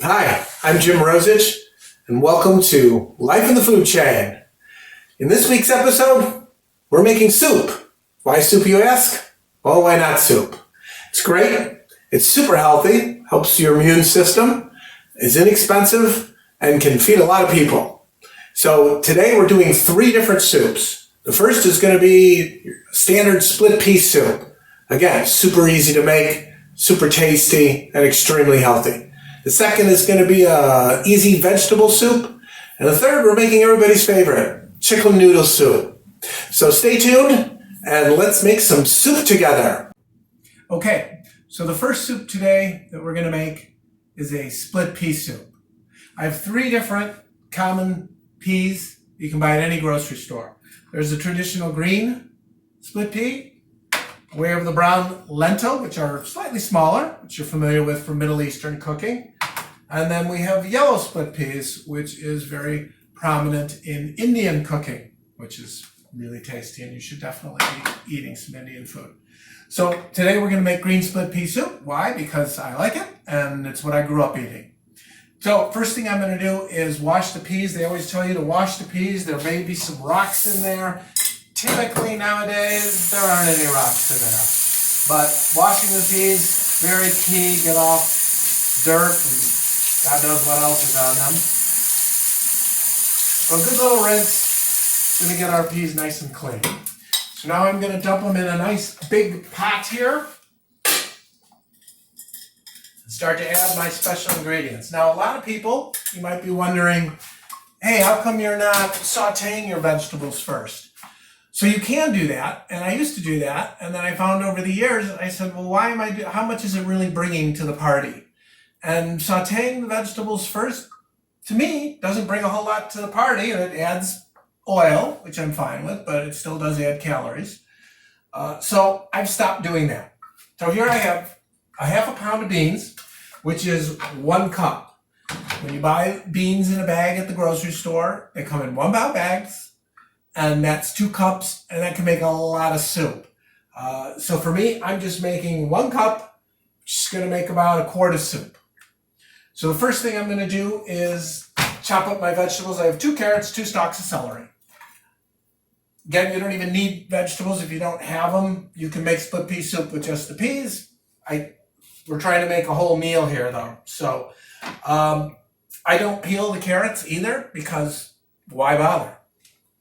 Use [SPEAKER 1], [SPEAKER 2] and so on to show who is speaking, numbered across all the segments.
[SPEAKER 1] Hi, I'm Jim Rosich, and welcome to Life in the Food Chain. In this week's episode, we're making soup. Why soup, you ask? Well, why not soup? It's great, it's super healthy, helps your immune system, is inexpensive, and can feed a lot of people. So today we're doing 3 different soups. The first is going to be standard split pea soup. Again, super easy to make, super tasty, and extremely healthy. The second is going to be a easy vegetable soup. And the third, we're making everybody's favorite, chicken noodle soup. So stay tuned and let's make some soup together. Okay, so the first soup today that we're going to make is a split pea soup. I have 3 different common peas you can buy at any grocery store. There's the traditional green split pea. We have the brown lentil, which are slightly smaller, which you're familiar with from Middle Eastern cooking. And then we have yellow split peas, which is very prominent in Indian cooking, which is really tasty, and you should definitely be eating some Indian food. So today we're going to make green split pea soup. Why? Because I like it, and it's what I grew up eating. So first thing I'm going to do is wash the peas. They always tell you to wash the peas. There may be some rocks in there. Typically nowadays, there aren't any rocks in there. But washing the peas, very key, get off dirt and God knows what else is on them. So a good little rinse, going to get our peas nice and clean. So now I'm going to dump them in a nice big pot here. And start to add my special ingredients. Now a lot of people, you might be wondering, hey, how come you're not sauteing your vegetables first? So you can do that, and I used to do that, and then I found over the years, I said, well, how much is it really bringing to the party? And sauteing the vegetables first, to me, doesn't bring a whole lot to the party, and it adds oil, which I'm fine with, but it still does add calories. So I've stopped doing that. So here I have a half a pound of beans, which is 1 cup. When you buy beans in a bag at the grocery store, they come in 1-pound bags. And that's 2 cups, and that can make a lot of soup. So for me, I'm just making 1 cup, which is going to make about a quart of soup. So the first thing I'm going to do is chop up my vegetables. I have 2 carrots, 2 stalks of celery. Again, you don't even need vegetables if you don't have them. You can make split pea soup with just the peas. We're trying to make a whole meal here, though. So I don't peel the carrots either, because why bother?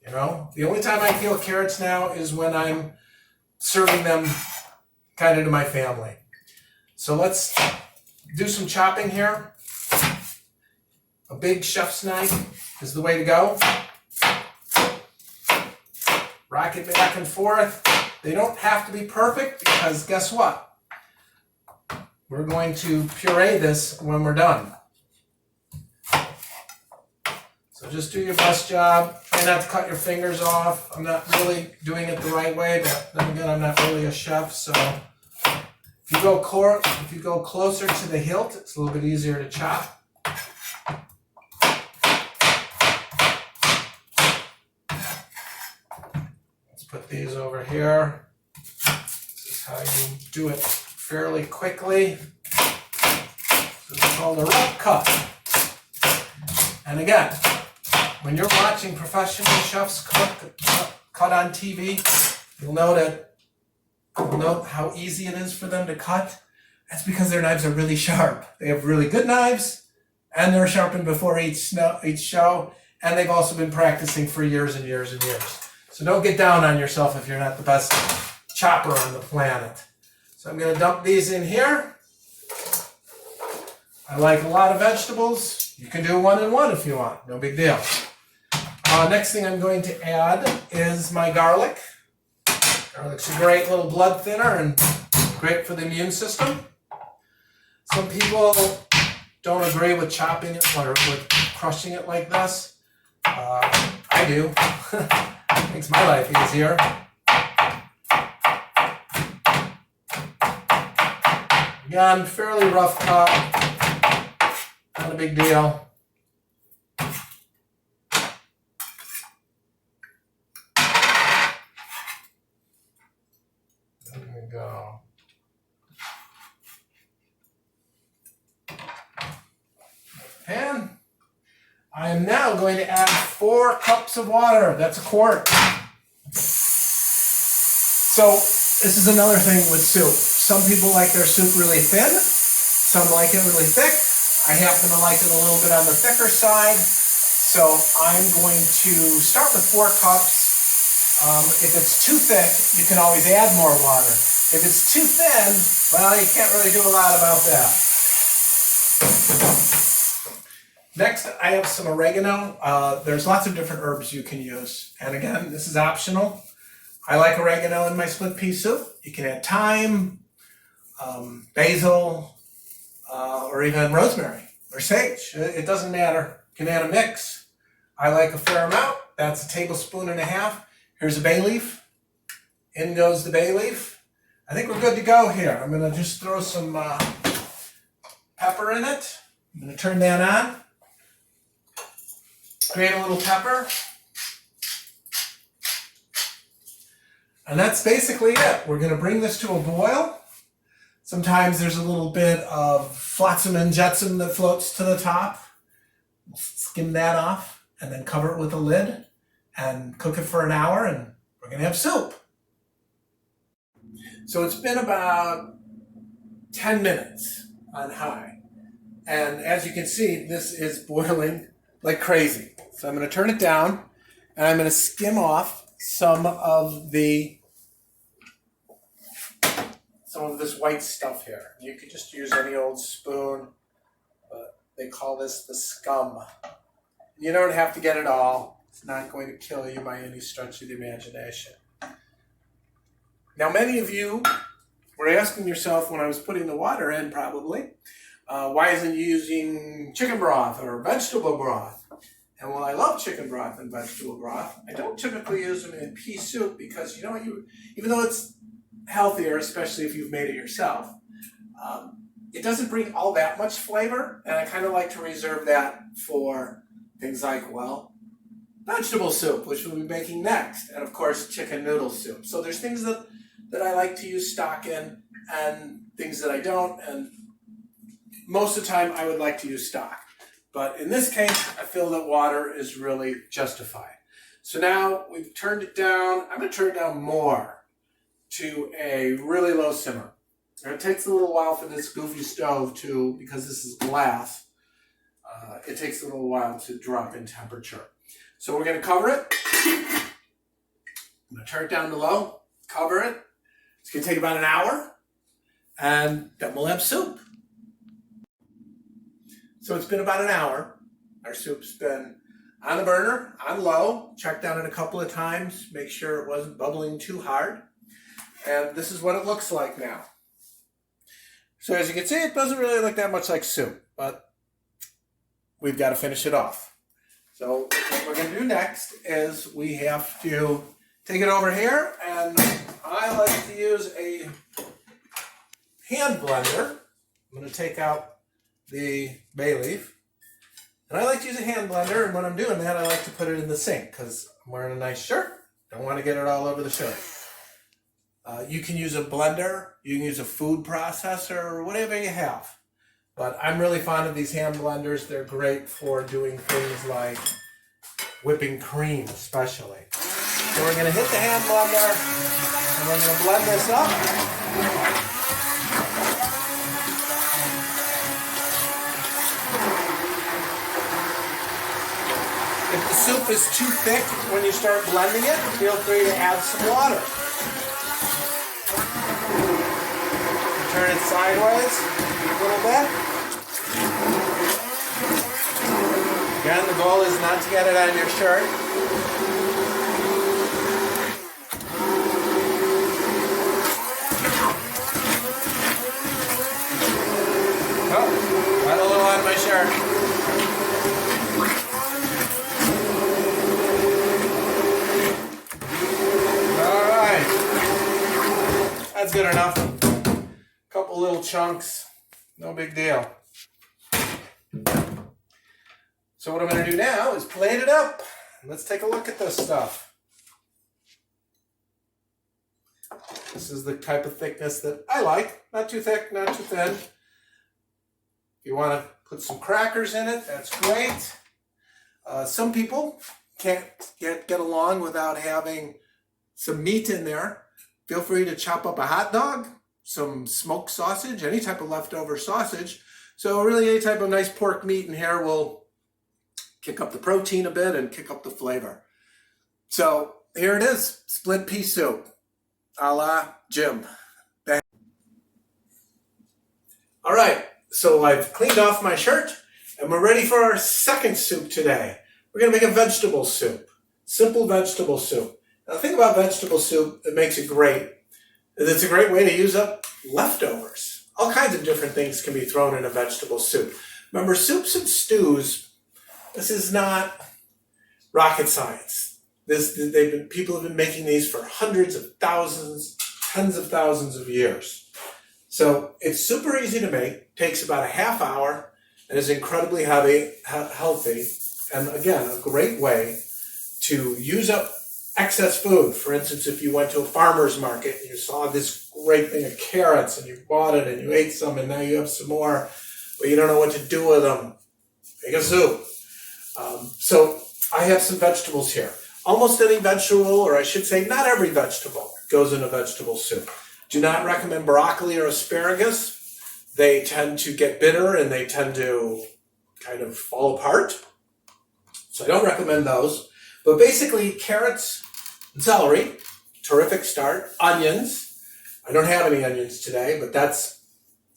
[SPEAKER 1] You know, the only time I peel carrots now is when I'm serving them kind of to my family. So let's do some chopping here. A big chef's knife is the way to go. Rock it back and forth. They don't have to be perfect, because guess what? We're going to puree this when we're done. So just do your best job. Try not to cut your fingers off. I'm not really doing it the right way, but then again, I'm not really a chef. So if you go closer to the hilt, it's a little bit easier to chop. Let's put these over here. This is how you do it fairly quickly. This is called a rough cut. And again, when you're watching professional chefs cut on TV, you'll note how easy it is for them to cut. That's because their knives are really sharp. They have really good knives, and they're sharpened before each show, and they've also been practicing for years and years and years. So don't get down on yourself if you're not the best chopper on the planet. So I'm going to dump these in here. I like a lot of vegetables. You can do 1 and 1 if you want. No big deal. Next thing I'm going to add is my garlic. Garlic's a great little blood thinner and great for the immune system. Some people don't agree with chopping it or with crushing it like this. I do. Makes my life easier. Again, fairly rough cut. Not a big deal. There we go. pan. I am now going to add 4 cups of water. That's a quart. So this is another thing with soup. Some people like their soup really thin. Some like it really thick. I happen to like it a little bit on the thicker side. So I'm going to start with 4 cups. If it's too thick, you can always add more water. If it's too thin, well, you can't really do a lot about that. Next, I have some oregano. There's lots of different herbs you can use. And again, this is optional. I like oregano in my split pea soup. You can add thyme, basil, or even rosemary or sage. It doesn't matter. You can add a mix. I like a fair amount. That's 1.5 tablespoons. Here's a bay leaf. In goes the bay leaf. I think we're good to go here. I'm going to just throw some pepper in it. I'm going to turn that on. Grate a little pepper. And that's basically it. We're going to bring this to a boil. Sometimes there's a little bit of flotsam and jetsam that floats to the top. We'll skim that off and then cover it with a lid and cook it for an hour, and we're going to have soup. So it's been about 10 minutes on high. And as you can see, this is boiling like crazy. So I'm going to turn it down, and I'm going to skim off some of this white stuff here. You could just use any old spoon, but they call this the scum. You don't have to get it all. It's not going to kill you by any stretch of the imagination. Now, many of you were asking yourself when I was putting the water in, probably, why isn't you using chicken broth or vegetable broth? And while I love chicken broth and vegetable broth, I don't typically use them in pea soup because, even though it's healthier, especially if you've made it yourself, it doesn't bring all that much flavor, and I kind of like to reserve that for things like, vegetable soup, which we'll be making next, and of course, chicken noodle soup. So there's things that I like to use stock in, and things that I don't, and most of the time I would like to use stock. But in this case, I feel that water is really justified. So now we've turned it down. I'm going to turn it down more to a really low simmer. And it takes a little while for this goofy stove to, because this is glass, it takes a little while to drop in temperature. So we're going to cover it. I'm going to turn it down to low, cover it. It's going to take about an hour, and then we'll have soup. So it's been about an hour. Our soup's been on the burner, on low, checked on it a couple of times, make sure it wasn't bubbling too hard. And this is what it looks like now. So as you can see, it doesn't really look that much like soup, but we've got to finish it off. So what we're going to do next is we have to take it over here, and I like to use a hand blender. I'm going to take out the bay leaf, and I like to use a hand blender, and when I'm doing that, I like to put it in the sink because I'm wearing a nice shirt. Don't want to get it all over the shirt. You can use a blender, you can use a food processor, or whatever you have. But I'm really fond of these hand blenders. They're great for doing things like whipping cream, especially. So we're going to hit the hand blender, and we're going to blend this up. If the soup is too thick when you start blending it, feel free to add some water. Turn it sideways a little bit. Again, the goal is not to get it on your shirt. Oh, got a little on my shirt. That's good enough. Couple little chunks, no big deal. So what I'm going to do now is plate it up. Let's take a look at this stuff. This is the type of thickness that I like. Not too thick, not too thin. If you want to Put some crackers in it. That's great. Some people can't get along without having some meat in there. Feel free to chop up a hot dog, some smoked sausage, any type of leftover sausage. So really any type of nice pork meat in here will kick up the protein a bit and kick up the flavor. So here it is, split pea soup, a la Jim. All right, so I've cleaned off my shirt and we're ready for our second soup today. We're gonna make a vegetable soup, simple vegetable soup. Now the thing about vegetable soup that makes it great is it's a great way to use up leftovers. All kinds of different things can be thrown in a vegetable soup. Remember, soups and stews, this is not rocket science. People have been making these for hundreds of thousands, tens of thousands of years. So it's super easy to make, takes about a half hour, and is incredibly healthy, and again, a great way to use up excess food. For instance, if you went to a farmer's market and you saw this great thing of carrots and you bought it and you ate some and now you have some more, but you don't know what to do with them, make a soup. So I have some vegetables here. Almost any vegetable, or I should say not every vegetable, goes in a vegetable soup. Do not recommend broccoli or asparagus. They tend to get bitter and they tend to kind of fall apart. So I don't recommend those. But basically, carrots and celery, terrific start. Onions. I don't have any onions today, but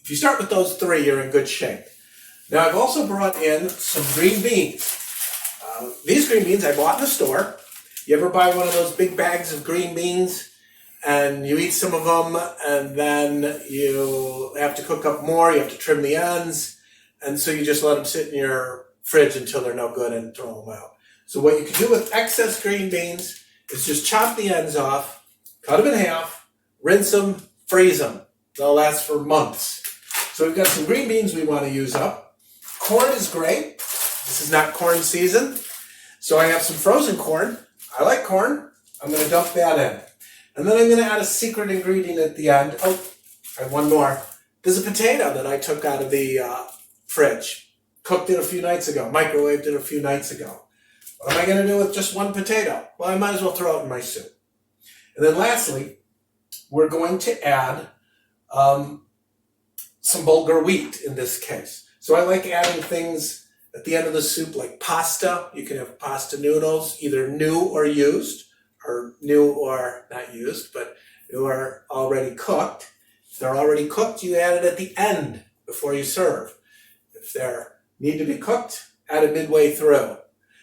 [SPEAKER 1] if you start with those three, you're in good shape. Now I've also brought in some green beans. These green beans I bought in the store. You ever buy one of those big bags of green beans and you eat some of them and then you have to cook up more, you have to trim the ends, and so you just let them sit in your fridge until they're no good and throw them out. So what you can do with excess green beans is just chop the ends off, cut them in half, rinse them, freeze them. They'll last for months. So we've got some green beans we want to use up. Corn is great. This is not corn season. So I have some frozen corn. I like corn. I'm going to dump that in. And then I'm going to add a secret ingredient at the end. Oh, I have one more. There's a potato that I took out of the fridge. Cooked it a few nights ago. Microwaved it a few nights ago. What am I going to do with just one potato? Well, I might as well throw it in my soup. And then lastly, we're going to add some bulgur wheat in this case. So I like adding things at the end of the soup like pasta. You can have pasta noodles, either new or used, or new or not used, but new or already cooked. If they're already cooked, you add it at the end before you serve. If they need to be cooked, add it midway through.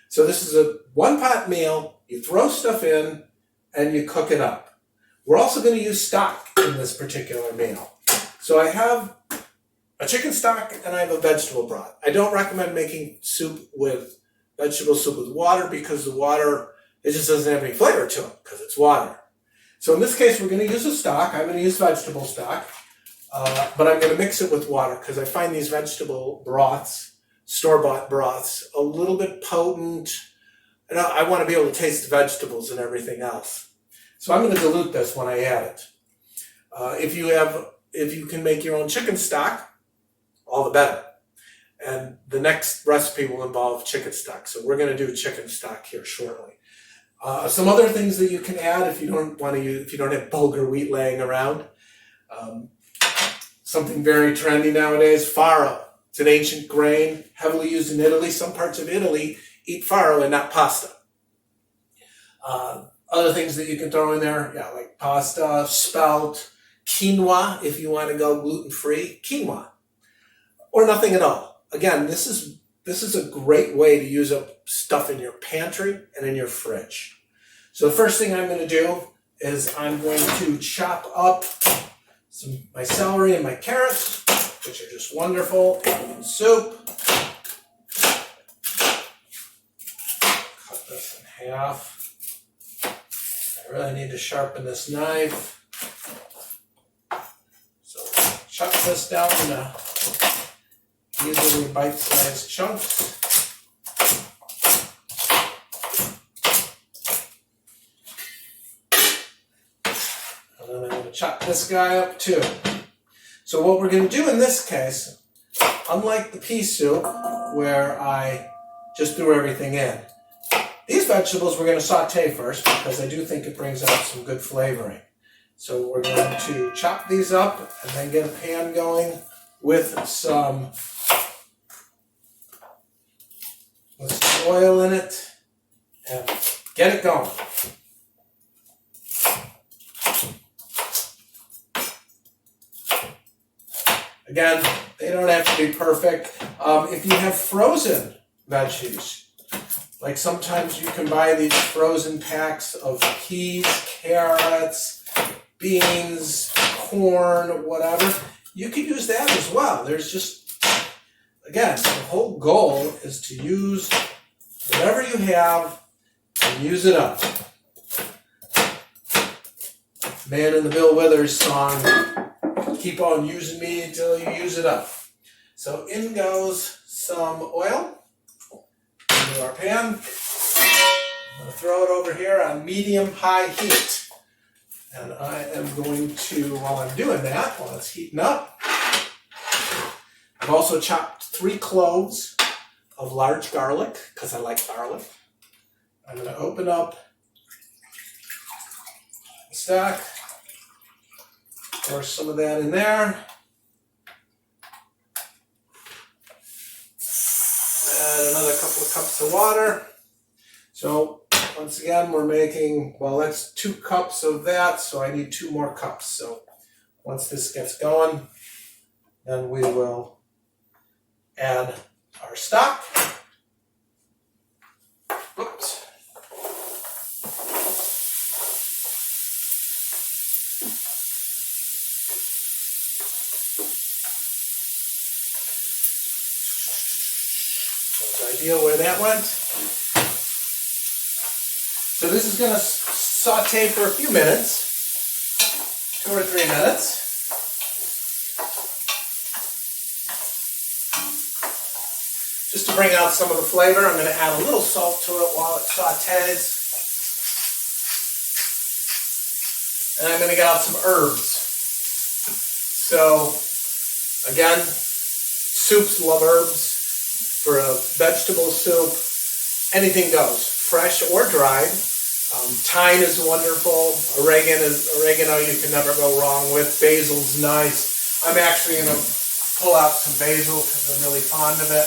[SPEAKER 1] So this is a one-pot meal. You throw stuff in and you cook it up. We're also going to use stock in this particular meal. So I have a chicken stock and I have a vegetable broth. I don't recommend making vegetable soup with water because the water, it just doesn't have any flavor to it because it's water. So in this case, we're going to use a stock. I'm going to use vegetable stock, but I'm going to mix it with water because I find these vegetable broths, store-bought broths, a little bit potent. And I want to be able to taste the vegetables and everything else. So I'm going to dilute this when I add it. If you can make your own chicken stock, all the better. And the next recipe will involve chicken stock. So we're going to do chicken stock here shortly. Some other things that you can add if you don't have bulgur wheat laying around. Something very trendy nowadays, farro. It's an ancient grain, heavily used in Italy. Some parts of Italy eat farro and not pasta. Other things that you can throw in there, like pasta, spelt, quinoa, if you want to go gluten-free, quinoa, or nothing at all. Again, this is a great way to use up stuff in your pantry and in your fridge. So the first thing I'm going to do is I'm going to chop up my celery and my carrots, which are just wonderful in soup. Cut this in half. I really need to sharpen this knife. So chop this down into easily bite-sized chunks. And then I'm going to chop this guy up too. So what we're going to do in this case, unlike the pea soup where I just threw everything in. These vegetables we're going to saute first because I do think it brings out some good flavoring. So we're going to chop these up and then get a pan going with some oil in it and get it going. Again, they don't have to be perfect. If you have frozen veggies, like sometimes you can buy these frozen packs of peas, carrots, beans, corn, whatever, you can use that as well. There's just, again, the whole goal is to use whatever you have and use it up. Man in the Bill Withers song, keep on using me until you use it up. So in goes some oil into our pan. I'm going to throw it over here on medium-high heat. And I am going to, while I'm doing that, while it's heating up, I've also chopped 3 cloves of large garlic, because I like garlic. I'm going to open up the stack, pour some of that in there. Add another couple of cups of water. So once again, we're making, well, that's 2 cups of that, so I need 2 more cups. So once this gets going, then we will add our stock. Oops. No idea where that went. So this is going to saute for a few minutes, 2 or 3 minutes. Just to bring out some of the flavor, I'm going to add a little salt to it while it sautés. And I'm going to get out some herbs. So, again, soups love herbs. For a vegetable soup, anything goes, fresh or dried. Thyme is wonderful. Oregano you can never go wrong with. Basil's nice. I'm actually going to pull out some basil because I'm really fond of it.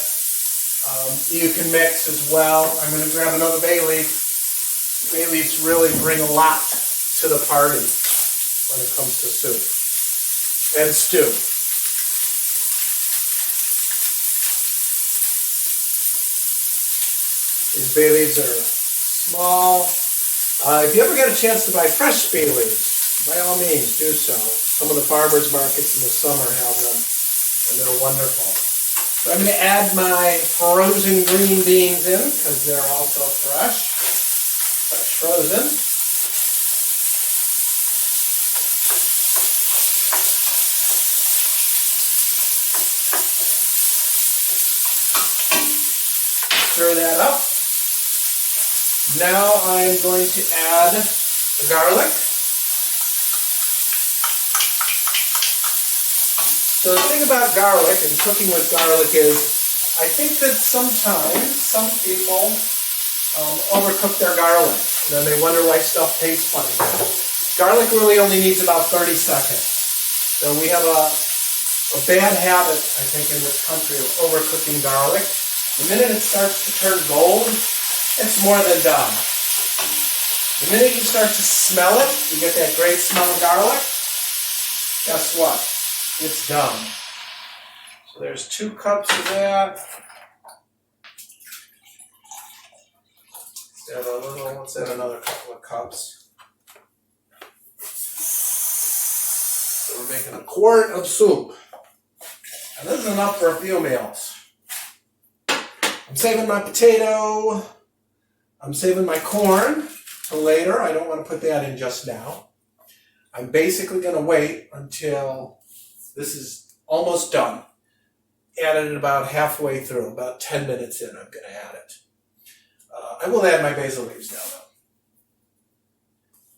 [SPEAKER 1] You can mix as well. I'm going to grab another bay leaf. Bay leaves really bring a lot to the party when it comes to soup and stew. These bay leaves are small. If you ever get a chance to buy fresh bay leaves, by all means do so. Some of the farmers markets in the summer have them, and they're wonderful. So I'm going to add my frozen green beans in, because they're also fresh frozen. Stir that up. Now I'm going to add the garlic. So the thing about garlic and cooking with garlic is, I think that sometimes some people overcook their garlic, and then they wonder why stuff tastes funny. Garlic really only needs about 30 seconds. So we have a bad habit, I think, in this country of overcooking garlic. The minute it starts to turn gold, it's more than done. The minute you start to smell it, you get that great smell of garlic, guess what? It's done. So there's 2 cups of that. Let's add another couple of cups. So we're making a quart of soup. And this is enough for a few meals. I'm saving my potato. I'm saving my corn till later. I don't want to put that in just now. I'm basically going to wait until this is almost done. Add it about halfway through, about 10 minutes in, I'm going to add it. I will add my basil leaves now,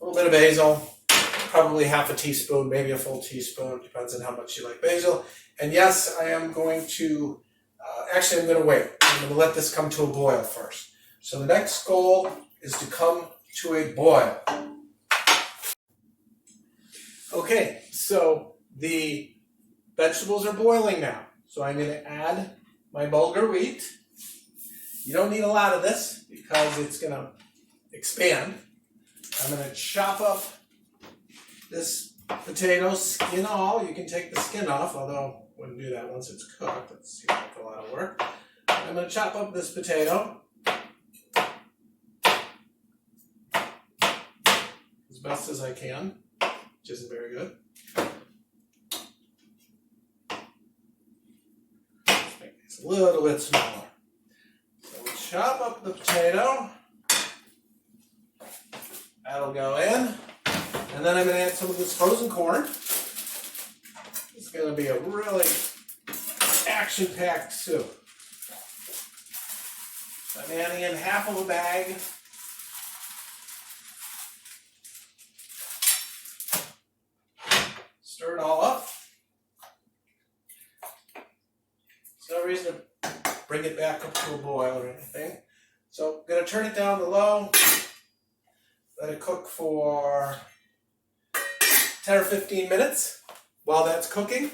[SPEAKER 1] though. A little bit of basil. probably half a teaspoon, maybe a full teaspoon, depends on how much you like basil. And yes, I am going to, actually I'm going to wait. I'm going to let this come to a boil first. So the next goal is to come to a boil. Okay, so the vegetables are boiling now. So I'm going to add my bulgur wheat. You don't need a lot of this because it's going to expand. I'm going to chop up this potato, skin all. You can take the skin off, although I wouldn't do that once it's cooked. That seems like a lot of work. I'm going to chop up this potato as best as I can, which isn't very good. Let's make these a little bit smaller. So we'll chop up the potato. That'll go in. And then I'm going to add some of this frozen corn. It's going to be a really action-packed soup. I'm adding in half of a bag. Stir it all up. There's no reason to bring it back up to a boil or anything. So I'm going to turn it down to low. Let it cook for 10 or 15 minutes. While that's cooking,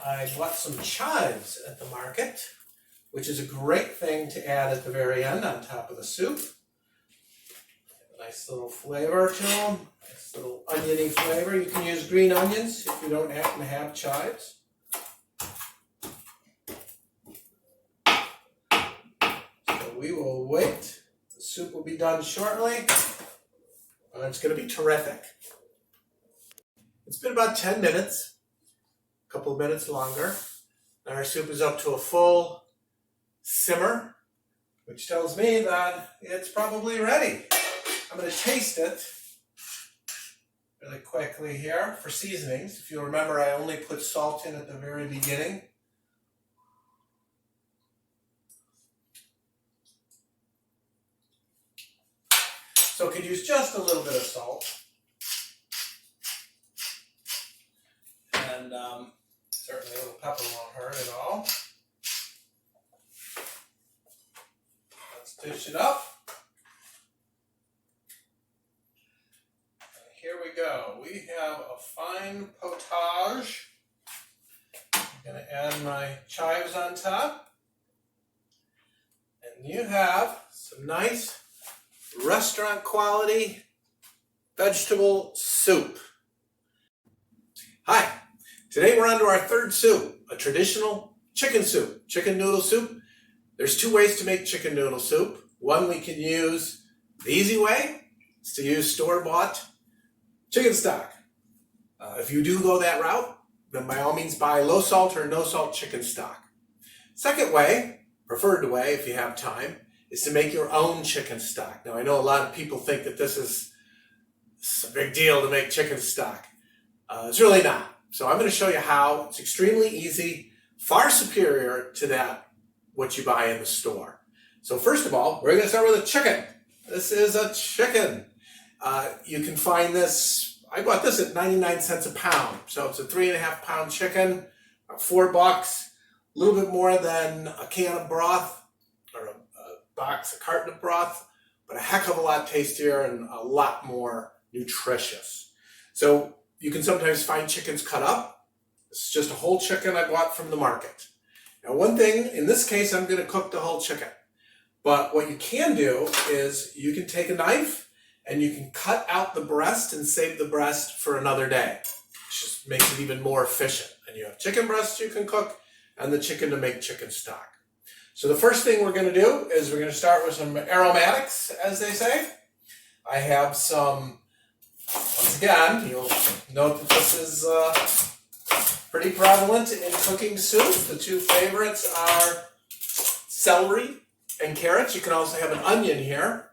[SPEAKER 1] I bought some chives at the market, which is a great thing to add at the very end on top of the soup. A nice little flavor to them, nice little oniony flavor. You can use green onions if you don't happen to have chives. So we will wait. The soup will be done shortly. It's going to be terrific. It's been about 10 minutes, a couple of minutes longer. And our soup is up to a full simmer, which tells me that it's probably ready. I'm going to taste it really quickly here for seasonings. If you remember, I only put salt in at the very beginning. So I could use just a little bit of salt. And certainly a little pepper won't hurt at all. Let's dish it up. And here we go. We have a fine potage. I'm going to add my chives on top. And you have some nice restaurant quality vegetable soup. Hi, today we're on to our third soup, a traditional chicken soup, chicken noodle soup. There's two ways to make chicken noodle soup. One, we can use the easy way, is to use store-bought chicken stock. If you do go that route, then by all means buy low salt or no salt chicken stock. Second way, preferred way if you have time, is to make your own chicken stock. Now, I know a lot of people think that this is a big deal to make chicken stock. It's really not. So I'm going to show you how. It's extremely easy, far superior to that what you buy in the store. So first of all, we're going to start with a chicken. This is a chicken. You can find this, I bought this at 99 cents a pound. So it's a 3.5 pound chicken, $4, a little bit more than a can of broth or a carton of broth, but a heck of a lot tastier and a lot more nutritious. So you can sometimes find chickens cut up. This is just a whole chicken I bought from the market. Now, one thing, in this case, I'm going to cook the whole chicken. But what you can do is you can take a knife and you can cut out the breast and save the breast for another day. It just makes it even more efficient. And you have chicken breasts you can cook and the chicken to make chicken stock. So the first thing we're going to do is we're going to start with some aromatics, as they say. I have some, once again, you'll note that this is pretty prevalent in cooking soup. The two favorites are celery and carrots. You can also have an onion here.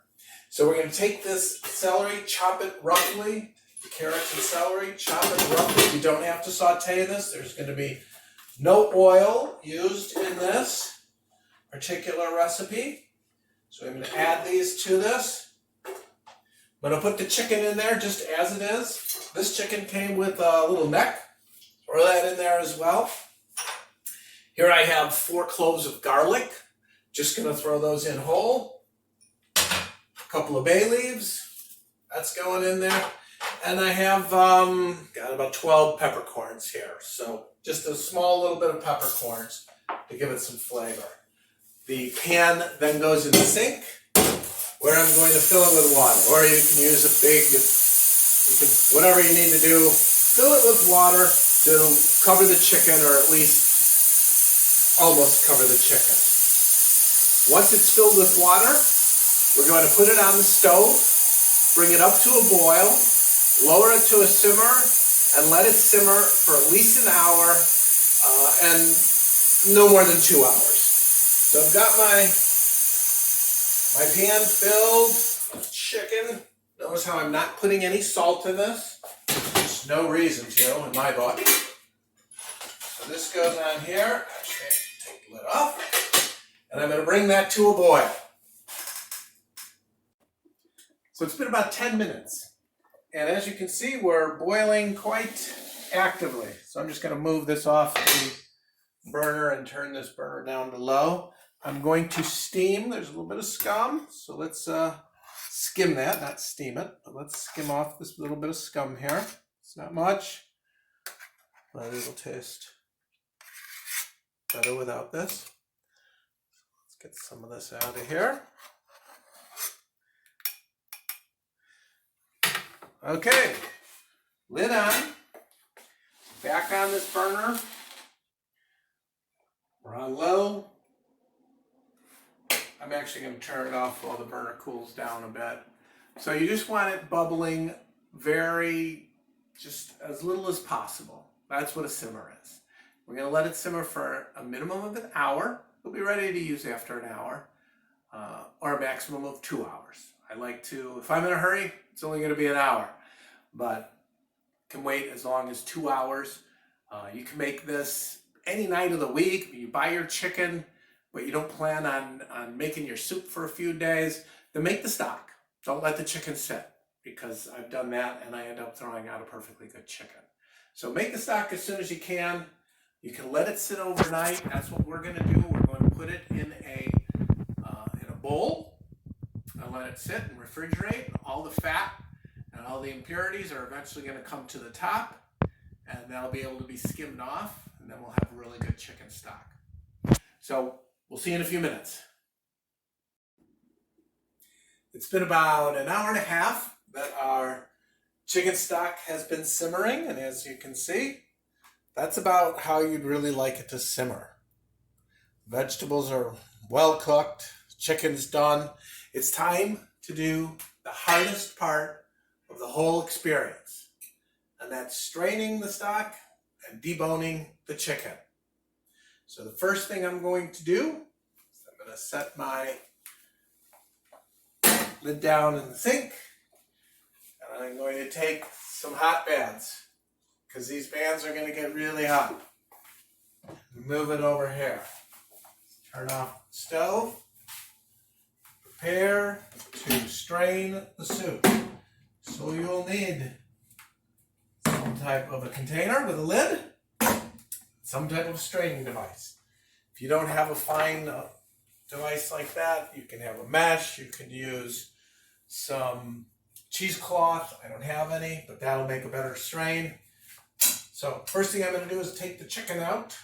[SPEAKER 1] So we're going to take this celery, chop it roughly. The carrots and celery, chop it roughly. You don't have to saute this. There's going to be no oil used in this particular recipe. So I'm going to add these to this. I'm going to put the chicken in there just as it is. This chicken came with a little neck. Throw that in there as well. Here I have 4 cloves of garlic. Just going to throw those in whole. A couple of bay leaves. That's going in there. And I have got about 12 peppercorns here. So just a small little bit of peppercorns to give it some flavor. The pan then goes in the sink where I'm going to fill it with water. Or you can use a big, whatever you need to do, fill it with water to cover the chicken, or at least almost cover the chicken. Once it's filled with water, we're going to put it on the stove, bring it up to a boil, lower it to a simmer, and let it simmer for at least an hour and no more than 2 hours. So I've got my pan filled with chicken. Notice how I'm not putting any salt in this. There's no reason to in my book. So this goes on here. Actually, take the lid off. And I'm going to bring that to a boil. So it's been about 10 minutes. And as you can see, we're boiling quite actively. So I'm just going to move this off the burner and turn this burner down to low. I'm going to steam. There's a little bit of scum. So let's skim that, not steam it. But let's skim off this little bit of scum here. It's not much, but it'll taste better without this. Let's get some of this out of here. Okay, lid on, back on this burner. We're on low. I'm actually going to turn it off while the burner cools down a bit. So you just want it bubbling just as little as possible. That's what a simmer is. We're going to let it simmer for a minimum of an hour. It'll be ready to use after an hour, or a maximum of 2 hours. I like to, if I'm in a hurry, it's only going to be an hour, but can wait as long as 2 hours. You can make this any night of the week. You buy your chicken, but you don't plan on making your soup for a few days, then make the stock. Don't let the chicken sit, because I've done that and I end up throwing out a perfectly good chicken. So make the stock as soon as you can. You can let it sit overnight. That's what we're going to do. We're going to put it in a bowl and let it sit and refrigerate. All the fat and all the impurities are eventually going to come to the top, and that'll be able to be skimmed off, and then we'll have a really good chicken stock. So we'll see you in a few minutes. It's been about an hour and a half that our chicken stock has been simmering, and as you can see, that's about how you'd really like it to simmer. Vegetables are well cooked, chicken's done. It's time to do the hardest part of the whole experience, and that's straining the stock and deboning the chicken. So the first thing I'm going to do is I'm going to set my lid down in the sink, and I'm going to take some hot bands, because these bands are going to get really hot. Move it over here. Turn off the stove. Prepare to strain the soup. So you'll need some type of a container with a lid, some type of straining device. If you don't have a fine device like that, you can have a mesh, you can use some cheesecloth. I don't have any, but that'll make a better strain. So first thing I'm going to do is take the chicken out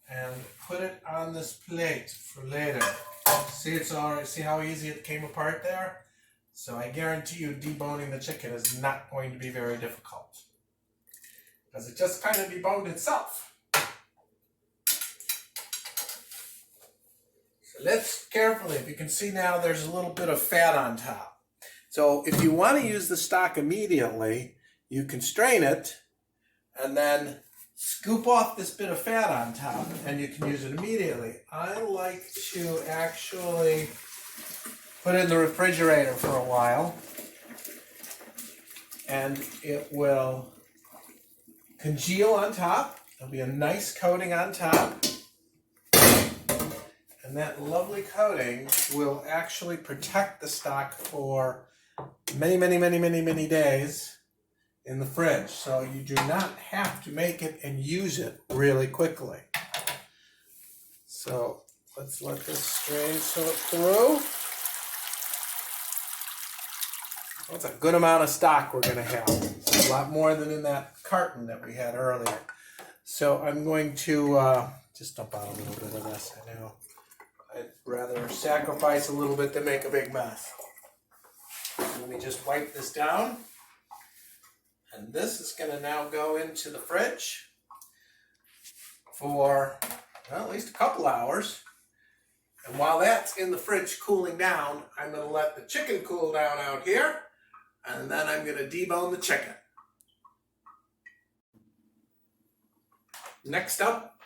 [SPEAKER 1] and put it on this plate for later. See, it's already, see how easy it came apart there? So I guarantee you deboning the chicken is not going to be very difficult, because it just kind of deboned itself. So let's carefully, if you can see now, there's a little bit of fat on top. So if you want to use the stock immediately, you can strain it and then scoop off this bit of fat on top, and you can use it immediately. I like to actually put it in the refrigerator for a while, and it will congeal on top. There'll be a nice coating on top, and And that lovely coating will actually protect the stock for many, many, many, many, many days in the fridge. So you do not have to make it and use it really quickly. So let's let this strain soak through. That's a good amount of stock we're going to have. It's a lot more than in that carton that we had earlier. So I'm going to just dump out a little bit of this. I know I'd rather sacrifice a little bit than make a big mess. Let me just wipe this down. And this is going to now go into the fridge for, well, at least a couple hours. And while that's in the fridge cooling down, I'm going to let the chicken cool down out here. And then I'm going to debone the chicken. Next up,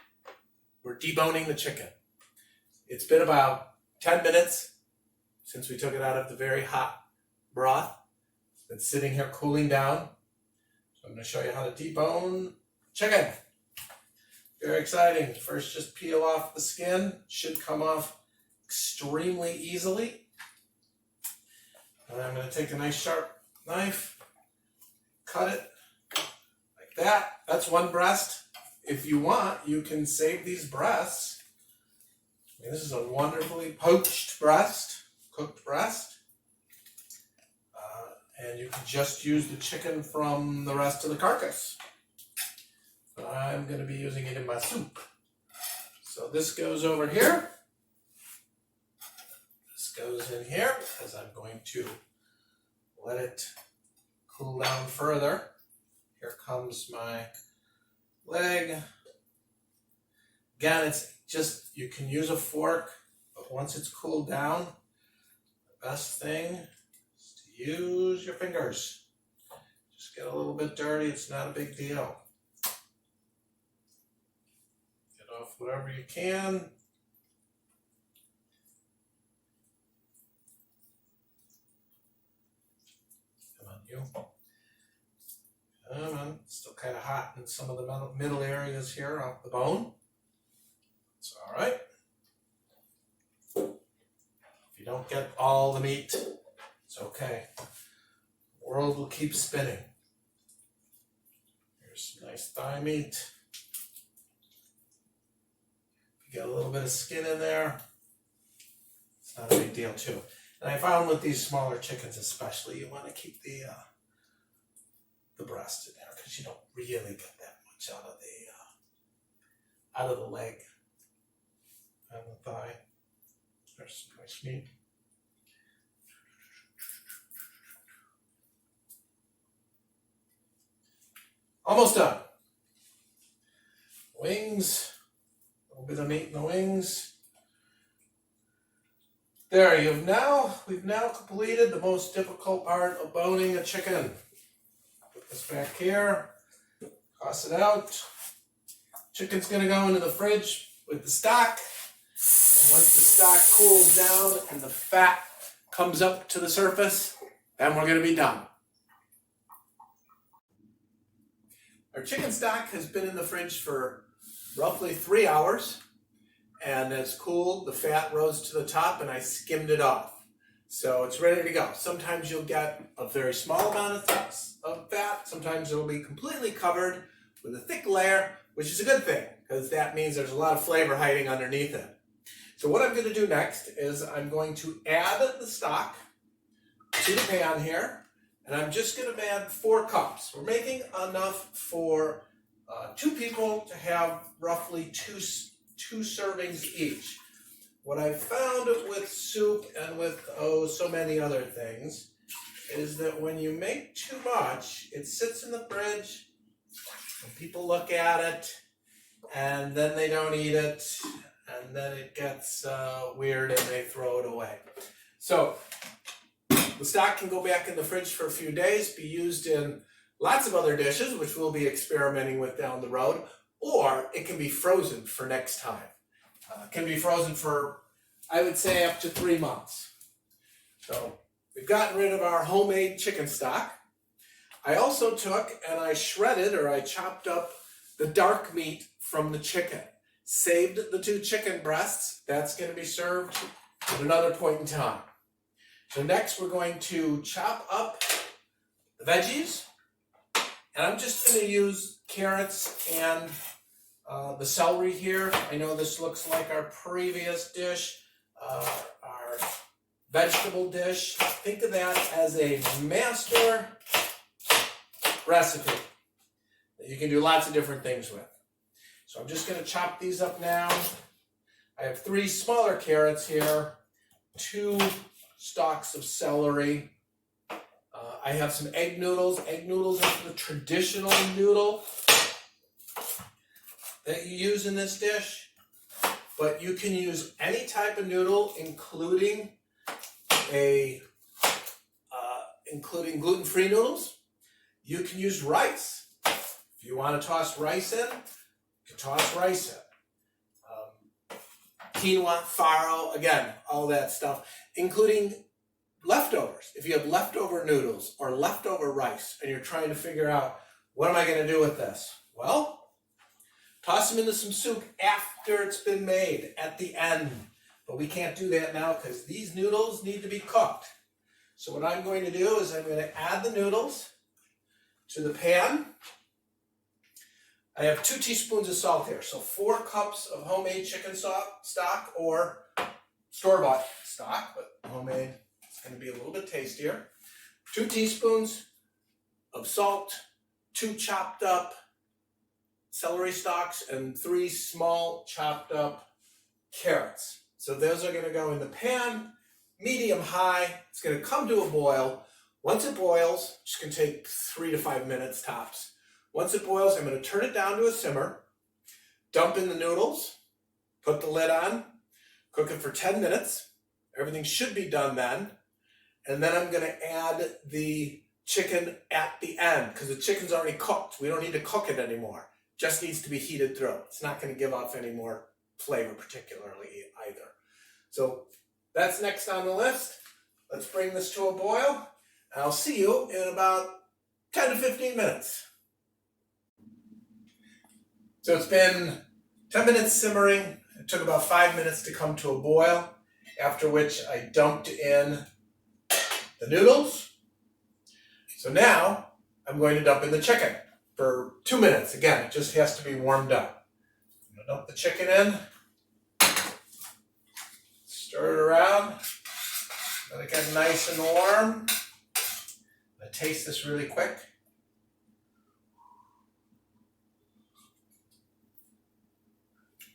[SPEAKER 1] we're deboning the chicken. It's been about 10 minutes since we took it out of the very hot broth. It's been sitting here cooling down. So I'm going to show you how to debone chicken. Very exciting. First, just peel off the skin. Should come off extremely easily. And I'm going to take a nice sharp knife, cut it like that. That's one breast. If you want, you can save these breasts. I mean, this is a wonderfully poached breast, cooked breast. And you can just use the chicken from the rest of the carcass. But I'm going to be using it in my soup. So this goes over here. This goes in here because I'm going to let it cool down further. Here comes my leg. Again, it's just, you can use a fork, but once it's cooled down, the best thing is to use your fingers. Just get a little bit dirty, it's not a big deal. Get off whatever you can. Come on, you. Come on, still kind of hot in some of the middle areas here off the bone. It's all right. If you don't get all the meat, it's okay. The world will keep spinning. Here's some nice thigh meat. If you get a little bit of skin in there, it's not a big deal too. And I found with these smaller chickens especially, you want to keep the breast in there because you don't really get that much out of the leg and the thigh. There's some nice meat. Almost done. Wings, a little bit of meat in the wings. There, we've now completed the most difficult part of boning a chicken. Put this back here, toss it out. Chicken's gonna go into the fridge with the stock. And once the stock cools down and the fat comes up to the surface, then we're gonna be done. Our chicken stock has been in the fridge for roughly 3 hours, and as cooled, the fat rose to the top and I skimmed it off. So it's ready to go. Sometimes you'll get a very small amount of fat. Sometimes it'll be completely covered with a thick layer, which is a good thing because that means there's a lot of flavor hiding underneath it. So what I'm going to do next is I'm going to add the stock to the pan here, and I'm just going to add 4 cups. We're making enough for 2 people to have roughly two servings each. What I've found with soup and with so many other things is that when you make too much, it sits in the fridge and people look at it and then they don't eat it and then it gets weird and they throw it away. So the stock can go back in the fridge for a few days, be used in lots of other dishes, which we'll be experimenting with down the road, or it can be frozen for next time. It can be frozen for, I would say, up to 3 months. So we've gotten rid of our homemade chicken stock. I also took and I shredded or I chopped up the dark meat from the chicken. saved the 2 chicken breasts. That's going to be served at another point in time. So next we're going to chop up the veggies. And I'm just going to use carrots and the celery here. I know this looks like our previous dish, our vegetable dish. Think of that as a master recipe that you can do lots of different things with. So I'm just going to chop these up now. I have 3 smaller carrots here, 2 stalks of celery. I have some egg noodles. Egg noodles are the traditional noodle that you use in this dish, but you can use any type of noodle, including including gluten-free noodles. You can use rice. If you want to toss rice in, you can toss rice in. Quinoa, farro, again, all that stuff, including leftovers. If you have leftover noodles or leftover rice and you're trying to figure out, what am I going to do with this? Well, toss them into some soup after it's been made, at the end. But we can't do that now because these noodles need to be cooked. So what I'm going to do is I'm going to add the noodles to the pan. I have 2 teaspoons of salt here. So 4 cups of homemade chicken stock or store-bought stock, but homemade is going to be a little bit tastier. 2 teaspoons of salt, 2 chopped up celery stalks, and 3 small chopped up carrots. So those are going to go in the pan, medium high. It's going to come to a boil. Once it boils, it's going to take 3 to 5 minutes tops. Once it boils, I'm going to turn it down to a simmer, dump in the noodles, put the lid on, cook it for 10 minutes. Everything should be done then. And then I'm going to add the chicken at the end because the chicken's already cooked. We don't need to cook it anymore. Just needs to be heated through. It's not going to give off any more flavor particularly either. So that's next on the list. Let's bring this to a boil. And I'll see you in about 10 to 15 minutes. So it's been 10 minutes simmering. It took about 5 minutes to come to a boil, after which I dumped in the noodles. So now I'm going to dump in the chicken for 2 minutes. Again, it just has to be warmed up. I'm going to dump the chicken in, stir it around, let it get nice and warm. I'm going to taste this really quick.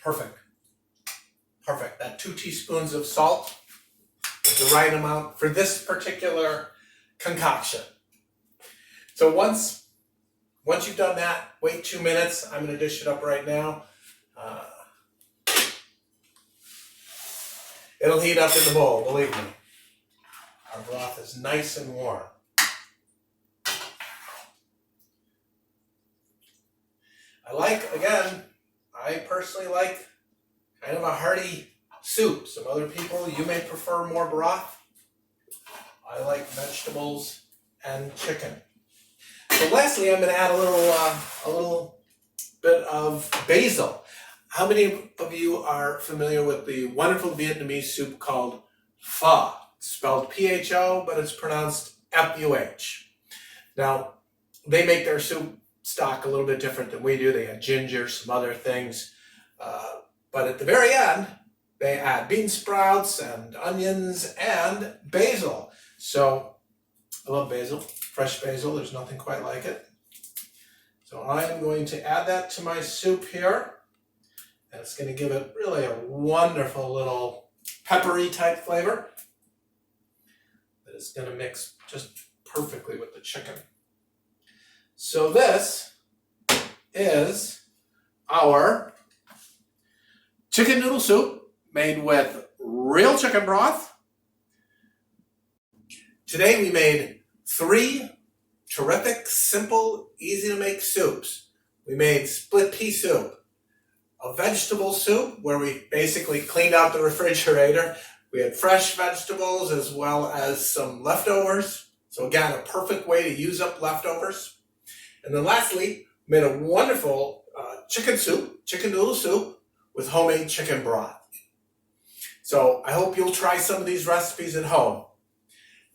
[SPEAKER 1] Perfect. Perfect. That 2 teaspoons of salt is the right amount for this particular concoction. So once you've done that, wait 2 minutes. I'm going to dish it up right now. It'll heat up in the bowl, believe me. Our broth is nice and warm. I personally like kind of a hearty soup. Some other people, you may prefer more broth. I like vegetables and chicken. So lastly, I'm going to add a little bit of basil. How many of you are familiar with the wonderful Vietnamese soup called pho? It's spelled P-H-O, but it's pronounced F-U-H. Now, they make their soup stock a little bit different than we do. They add ginger, some other things. But at the very end, they add bean sprouts and onions and basil. So I love basil, fresh basil. There's nothing quite like it. So I am going to add that to my soup here. And it's going to give it really a wonderful little peppery type flavor that is going to mix just perfectly with the chicken. So this is our chicken noodle soup made with real chicken broth. Today we made 3 terrific, simple, easy to make soups. We made split pea soup, a vegetable soup where we basically cleaned out the refrigerator. We had fresh vegetables as well as some leftovers. So again, a perfect way to use up leftovers. And then lastly, made a wonderful chicken noodle soup with homemade chicken broth. So I hope you'll try some of these recipes at home.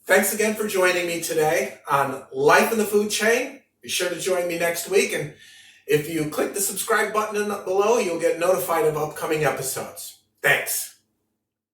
[SPEAKER 1] Thanks again for joining me today on Life in the Food Chain. Be sure to join me next week, and if you click the subscribe button below, you'll get notified of upcoming episodes. Thanks.